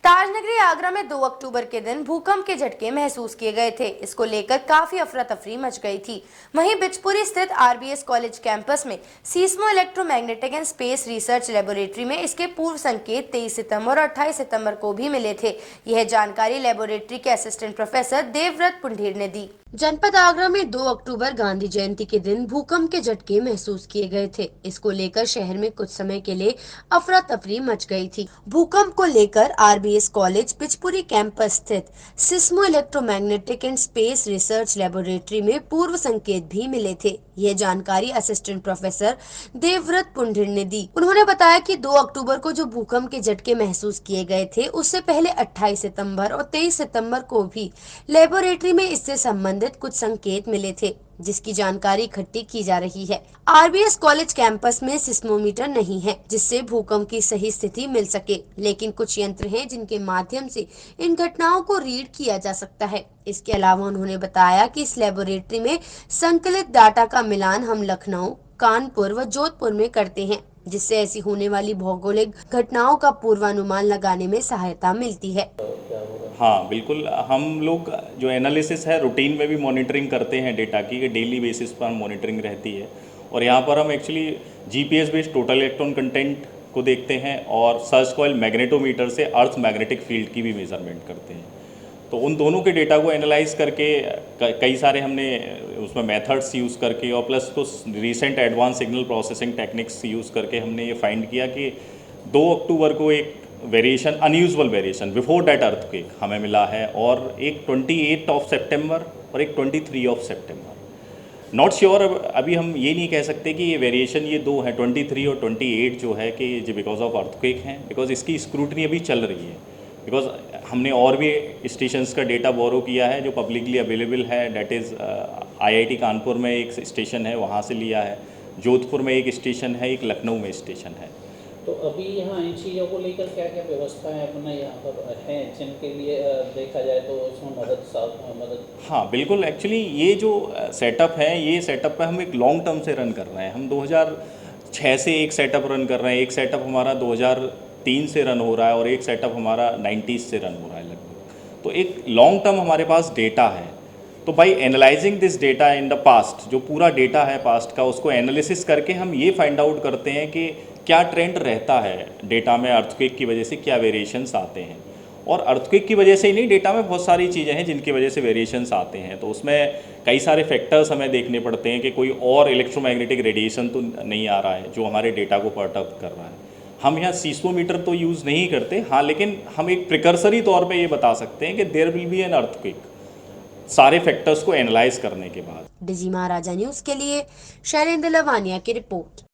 ताजनगरी आगरा में 2 अक्टूबर के दिन भूकंप के झटके महसूस किए गए थे। इसको लेकर काफी अफरा तफरी मच गई थी। वहीं बिचपुरी स्थित आरबीएस कॉलेज कैंपस में seismo-electromagnetic and space research laboratory में इसके पूर्व संकेत 23 सितंबर और 28 सितंबर को भी मिले थे। यह जानकारी लेबोरेटरी के असिस्टेंट प्रोफेसर देवव्रत पुंडीर ने दी। जनपद आगरा में 2 अक्टूबर गांधी जयंती के दिन भूकंप के झटके महसूस किए गए थे। इसको लेकर शहर में कुछ समय के लिए अफरा तफरी मच गई थी। भूकंप को लेकर आरबीएस कॉलेज बिचपुरी कैंपस स्थित seismo electromagnetic and space research laboratory में पूर्व संकेत भी मिले थे। यह जानकारी असिस्टेंट प्रोफेसर देवव्रत पुंडीर ने दी। उन्होंने बताया कि 2 अक्टूबर को जो भूकंप के झटके महसूस किए गए थे, उससे पहले 28 सितंबर और 23 सितंबर को भी लेबोरेटरी में इससे संबंधित कुछ संकेत मिले थे, जिसकी जानकारी इकट्ठी की जा रही है। आरबीएस कॉलेज कैंपस में सिस्मोमीटर नहीं है, जिससे भूकंप की सही स्थिति मिल सके, लेकिन कुछ यंत्र हैं जिनके माध्यम से इन घटनाओं को रीड किया जा सकता है। इसके अलावा उन्होंने बताया कि इस लेबोरेटरी में संकलित डाटा का मिलान हम लखनऊ, कानपुर व जोधपुर में करते हैं, जिससे ऐसी होने वाली भौगोलिक घटनाओं का पूर्वानुमान लगाने में सहायता मिलती है। हाँ बिल्कुल, हम लोग जो एनालिसिस है रूटीन में भी मॉनिटरिंग करते हैं डेटा की, डेली बेसिस पर मॉनिटरिंग रहती है। और यहाँ पर हम actually GPS based total electron content को देखते हैं और सर्च कॉइल मैग्नेटोमीटर से अर्थ मैग्नेटिक फील्ड की भी मेजरमेंट करते हैं। तो उन दोनों के डेटा को एनालाइज करके कई सारे हमने उसमें मेथड्स यूज़ करके और प्लस कुछ recent advance signal processing techniques use करके हमने ये फाइंड किया कि 2 अक्टूबर को एक variation, unusual variation before that earthquake हमें मिला है, और एक 28 सितंबर और एक 23 सितंबर। नॉट श्योर, अभी हम ये नहीं कह सकते कि ये वेरिएशन ये दो हैं 23 और 28 जो है कि ये बिकॉज ऑफ अर्थक्वेक हैं, बिकॉज इसकी स्क्रूटनी अभी चल रही है। बिकॉज हमने और भी स्टेशंस का डेटा बोरो किया है जो पब्लिकली अवेलेबल है, डेट इज़ आईआईटी कानपुर में एक स्टेशन है, वहाँ से लिया है, जोधपुर में एक स्टेशन है, एक लखनऊ में स्टेशन है। तो अभी यहाँ इन चीज़ों को लेकर क्या क्या व्यवस्थाएं अपना यहाँ पर हैं जिनके लिए देखा जाए तो इसमें मदद? हाँ बिल्कुल, एक्चुअली ये जो सेटअप है, ये सेटअप पे हम एक लॉन्ग टर्म से रन कर रहे हैं। हम 2006 से एक सेटअप रन कर रहे हैं, एक सेटअप हमारा 2003 से रन हो रहा है और एक सेटअप हमारा 90s से रन हो रहा है लगभग। तो एक लॉन्ग टर्म हमारे पास डेटा है। तो by analysing this data in the past, जो पूरा डेटा है पास्ट का, उसको एनालिसिस करके हम ये फाइंड आउट करते हैं कि क्या ट्रेंड रहता है डेटा में, अर्थक्वेक की वजह से क्या वेरिएशंस आते हैं। और अर्थक्वेक की वजह से ही नहीं, डेटा में बहुत सारी चीज़ें हैं जिनकी वजह से वेरिएशंस आते हैं। तो उसमें कई सारे फैक्टर्स हमें देखने पड़ते हैं कि कोई और इलेक्ट्रोमैग्नेटिक रेडिएशन तो नहीं आ रहा है जो हमारे डेटा को परटर्ब कर रहा है। हम यहाँ सीस्मोमीटर तो यूज़ नहीं करते, हाँ, लेकिन हम एक प्रिकर्सरी तौर पे ये बता सकते हैं कि there will be an earthquake, सारे फैक्टर्स को एनालाइज करने के बाद। डिजी महाराजा न्यूज के लिए शैलेंद्र लवानिया की रिपोर्ट।